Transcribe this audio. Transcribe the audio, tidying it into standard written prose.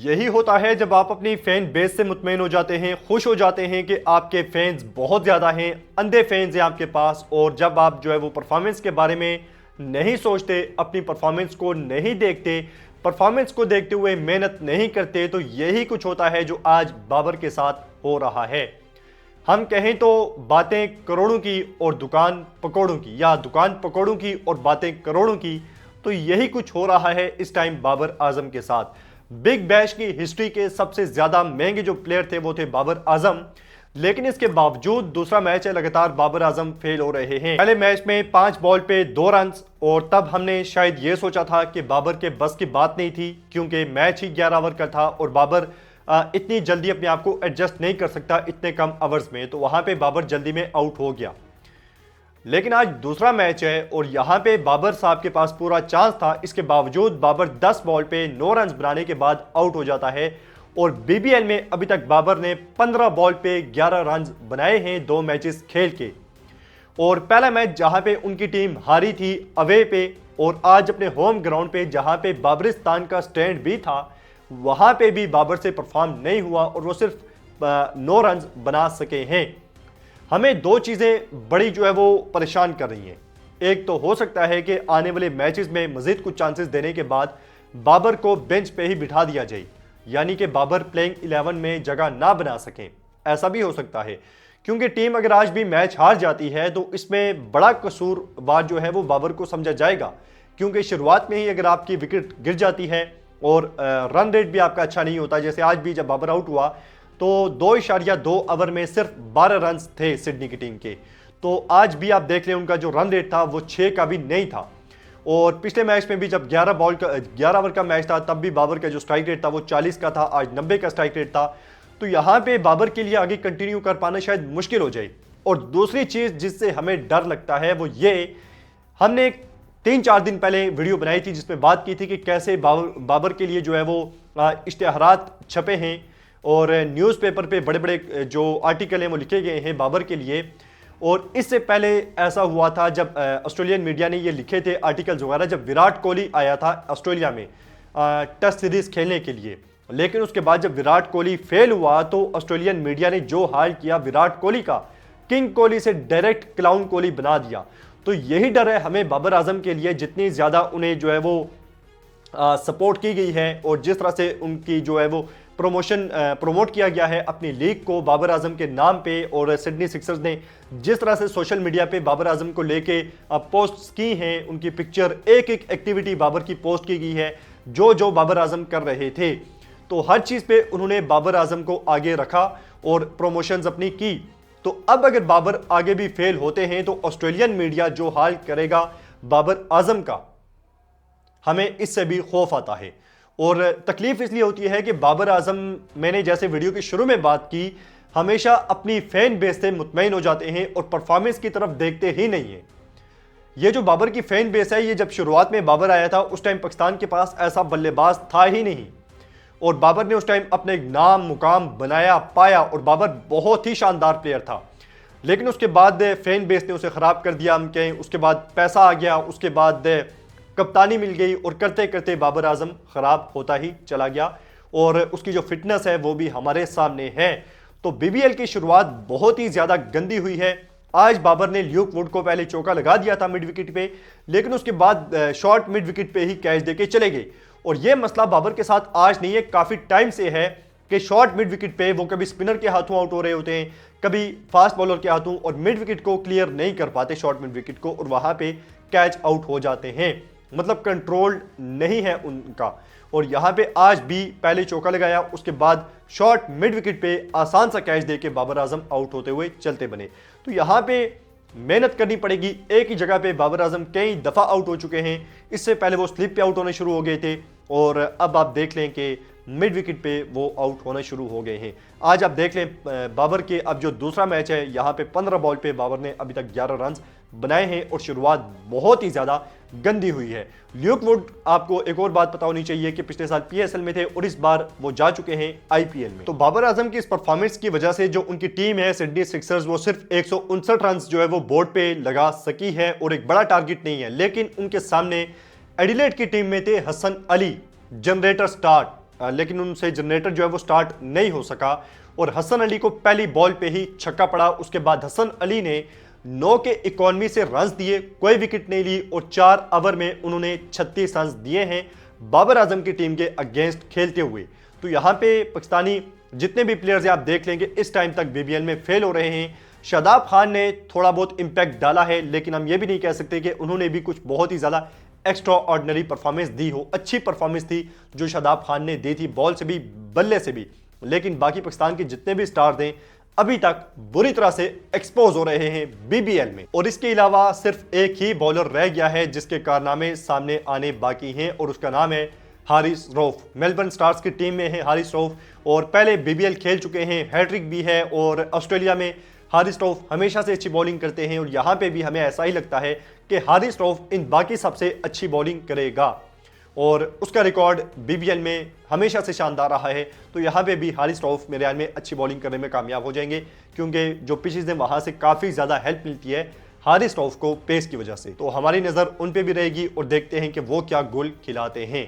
यही होता है जब आप अपनी फैन बेस से मुतमईन हो जाते हैं, खुश हो जाते हैं कि आपके फैंस बहुत ज़्यादा हैं, अंधे फैंस हैं आपके पास। और जब आप जो है वो परफॉर्मेंस के बारे में नहीं सोचते, अपनी परफॉर्मेंस को नहीं देखते, परफॉर्मेंस को देखते हुए मेहनत नहीं करते, तो यही कुछ होता है जो आज बाबर के साथ हो रहा है। हम कहें तो बातें करोड़ों की और दुकान पकौड़ों की, या दुकान पकौड़ों की और बातें करोड़ों की, तो यही कुछ हो रहा है इस टाइम बाबर आजम के साथ। बिग बैश की हिस्ट्री के सबसे ज्यादा महंगे जो प्लेयर थे वो थे बाबर आजम, लेकिन इसके बावजूद दूसरा मैच है लगातार बाबर आजम फेल हो रहे हैं। पहले मैच में 5 बॉल पे 2 रन, और तब हमने शायद ये सोचा था कि बाबर के बस की बात नहीं थी, क्योंकि मैच ही 11 ओवर का था और बाबर इतनी जल्दी अपने आप को एडजस्ट नहीं कर सकता इतने कम ओवर्स में, तो वहां पे बाबर जल्दी में आउट हो गया। लेकिन आज दूसरा मैच है और यहां पे बाबर साहब के पास पूरा चांस था, इसके बावजूद बाबर 10 बॉल पे 9 रन बनाने के बाद आउट हो जाता है। और बीबीएल में अभी तक बाबर ने 15 बॉल पे 11 रन बनाए हैं 2 मैचेस खेल के। और पहला मैच जहां पे उनकी टीम हारी थी अवे पे, और आज अपने होम ग्राउंड पे जहां पे बाबरिस्तान का स्टैंड भी था, वहां पे भी बाबर से परफॉर्म नहीं हुआ और वो सिर्फ 9 रन बना सके हैं। हमें 2 चीज़ें बड़ी जो है वो परेशान कर रही हैं। एक तो हो सकता है कि आने वाले मैचेस में मजीद कुछ चांसेस देने के बाद बाबर को बेंच पे ही बिठा दिया जाए, यानी कि बाबर प्लेइंग 11 में जगह ना बना सकें। ऐसा भी हो सकता है, क्योंकि टीम अगर आज भी मैच हार जाती है तो इसमें बड़ा कसूरवार जो है वो बाबर को समझा जाएगा, क्योंकि शुरुआत में ही अगर आपकी विकेट गिर जाती है और रन रेट भी आपका अच्छा नहीं होता, जैसे आज भी जब बाबर आउट हुआ तो 2.2 ओवर में सिर्फ 12 रन थे सिडनी की टीम के। तो आज भी आप देख लें उनका जो रन रेट था वो 6 का भी नहीं था। और पिछले मैच में भी जब 11 ओवर का मैच था तब भी बाबर का जो स्ट्राइक रेट था वो 40 का था, आज 90 का स्ट्राइक रेट था। तो यहाँ पे बाबर के लिए आगे कंटिन्यू कर पाना शायद मुश्किल हो जाए। और दूसरी चीज़ जिससे हमें डर लगता है वो ये, हमने 3-4 दिन पहले वीडियो बनाई थी जिसमें बात की थी कि कैसे बाबर के लिए जो है वो इश्तेहारात छपे हैं और न्यूज़पेपर पे बड़े बड़े जो आर्टिकल हैं वो लिखे गए हैं बाबर के लिए। और इससे पहले ऐसा हुआ था जब ऑस्ट्रेलियन मीडिया ने ये लिखे थे आर्टिकल्स वगैरह, जब विराट कोहली आया था ऑस्ट्रेलिया में टेस्ट सीरीज खेलने के लिए। लेकिन उसके बाद जब विराट कोहली फेल हुआ तो ऑस्ट्रेलियन मीडिया ने जो हाल किया विराट कोहली का, किंग कोहली से डायरेक्ट क्लाउन कोहली बना दिया। तो यही डर है हमें बाबर आजम के लिए, जितनी ज़्यादा उन्हें जो है वो सपोर्ट की गई है और जिस तरह से उनकी जो है वो प्रमोट किया गया है अपनी लीग को बाबर आजम के नाम पे, और सिडनी सिक्सर्स ने जिस तरह से सोशल मीडिया पे बाबर आजम को लेके पोस्ट की हैं, उनकी पिक्चर एक एक एक्टिविटी बाबर की पोस्ट की गई है जो जो बाबर आजम कर रहे थे, तो हर चीज़ पे उन्होंने बाबर आजम को आगे रखा और प्रमोशंस अपनी की। तो अब अगर बाबर आगे भी फेल होते हैं तो ऑस्ट्रेलियन मीडिया जो हाल करेगा बाबर आजम का, हमें इससे भी खौफ आता है। और तकलीफ इसलिए होती है कि बाबर आजम, मैंने जैसे वीडियो के शुरू में बात की, हमेशा अपनी फैन बेस से मुतमईन हो जाते हैं और परफॉर्मेंस की तरफ देखते ही नहीं है। ये जो बाबर की फैन बेस है, ये जब शुरुआत में बाबर आया था उस टाइम पाकिस्तान के पास ऐसा बल्लेबाज था ही नहीं, और बाबर ने उस टाइम अपने नाम मुकाम बनाया पाया और बाबर बहुत ही शानदार प्लेयर था। लेकिन उसके बाद फैन बेस ने उसे ख़राब कर दिया, हम कहें उसके बाद पैसा आ गया, उसके बाद कप्तानी मिल गई, और करते करते बाबर आजम ख़राब होता ही चला गया और उसकी जो फिटनेस है वो भी हमारे सामने है। तो बीबीएल की शुरुआत बहुत ही ज़्यादा गंदी हुई है। आज बाबर ने ल्यूक वुड को पहले चौका लगा दिया था मिड विकेट पे, लेकिन उसके बाद शॉर्ट मिड विकेट पे ही कैच देके चले गए। और ये मसला बाबर के साथ आज नहीं है, काफ़ी टाइम से है कि शॉर्ट मिड विकेट पे वो कभी स्पिनर के हाथों आउट हो रहे होते हैं, कभी फास्ट बॉलर के हाथों, और मिड विकेट को क्लियर नहीं कर पाते शॉर्ट मिड विकेट को, और वहाँ पे कैच आउट हो जाते हैं। मतलब कंट्रोल नहीं है उनका। और यहाँ पे आज भी पहले चौका लगाया, उसके बाद शॉर्ट मिड विकेट पे आसान सा कैच देके बाबर आजम आउट होते हुए चलते बने। तो यहाँ पे मेहनत करनी पड़ेगी। एक ही जगह पे बाबर आजम कई दफ़ा आउट हो चुके हैं, इससे पहले वो स्लिप पे आउट होने शुरू हो गए थे, और अब आप देख लें कि मिड विकेट पे वो आउट होना शुरू हो गए हैं। आज आप देख लें बाबर के अब जो दूसरा मैच है, यहाँ पे 15 बॉल पे बाबर ने अभी तक 11 रन बनाए हैं और शुरुआत बहुत ही ज़्यादा गंदी हुई है। ल्यूक वुड, आपको एक और बात पता होनी चाहिए कि पिछले साल पीएसएल में थे और इस बार वो जा चुके हैं आईपीएल में। तो बाबर आजम की इस परफॉर्मेंस की वजह से जो उनकी टीम है सिडनी सिक्सर्स, वो सिर्फ 159 रन जो है वो बोर्ड पे लगा सकी है और एक बड़ा टारगेट नहीं है। लेकिन उनके सामने एडिलेड की टीम में थे हसन अली, जनरेटर स्टार्ट, लेकिन उनसे जनरेटर जो है वो स्टार्ट नहीं हो सका और हसन अली को पहली बॉल पे ही छक्का पड़ा। उसके बाद हसन अली ने 9 के इकोनॉमी से रन्स दिए, कोई विकेट नहीं ली और 4 ओवर में उन्होंने 36 रन्स दिए हैं बाबर आजम की टीम के अगेंस्ट खेलते हुए। तो यहाँ पे पाकिस्तानी जितने भी प्लेयर्स हैं आप देख लेंगे इस टाइम तक बीबीएल में फेल हो रहे हैं। शादाब खान ने थोड़ा बहुत इंपैक्ट डाला है, लेकिन हम ये भी नहीं कह सकते कि उन्होंने भी कुछ बहुत ही ज़्यादा एक्स्ट्रा ऑर्डिनरी परफॉर्मेंस दी हो। अच्छी परफॉर्मेंस थी जो शादाब खान ने दी थी, बॉल से भी बल्ले से भी, लेकिन बाकी पाकिस्तान के जितने भी स्टार्स हैं अभी तक बुरी तरह से एक्सपोज हो रहे हैं बीबीएल में। और इसके अलावा सिर्फ एक ही बॉलर रह गया है जिसके कारनामे सामने आने बाकी हैं और उसका नाम है हारिस रऊफ। मेलबर्न स्टार्स की टीम में है हारिस रऊफ और पहले बीबीएल खेल चुके हैं, हैट्रिक भी है और ऑस्ट्रेलिया में हारिस रऊफ हमेशा से अच्छी बॉलिंग करते हैं और यहाँ पे भी हमें ऐसा ही लगता है कि हारिस रऊफ इन बाकी सबसे अच्छी बॉलिंग करेगा और उसका रिकॉर्ड बीबीएल में हमेशा से शानदार रहा है। तो यहाँ पे भी हारिस रऊफ मेरे ख्याल में अच्छी बॉलिंग करने में कामयाब हो जाएंगे क्योंकि जो पिचेस हैं वहाँ से काफ़ी ज़्यादा हेल्प मिलती है हारिस रऊफ को पेस की वजह से। तो हमारी नज़र उन पे भी रहेगी और देखते हैं कि वो क्या गोल खिलाते हैं।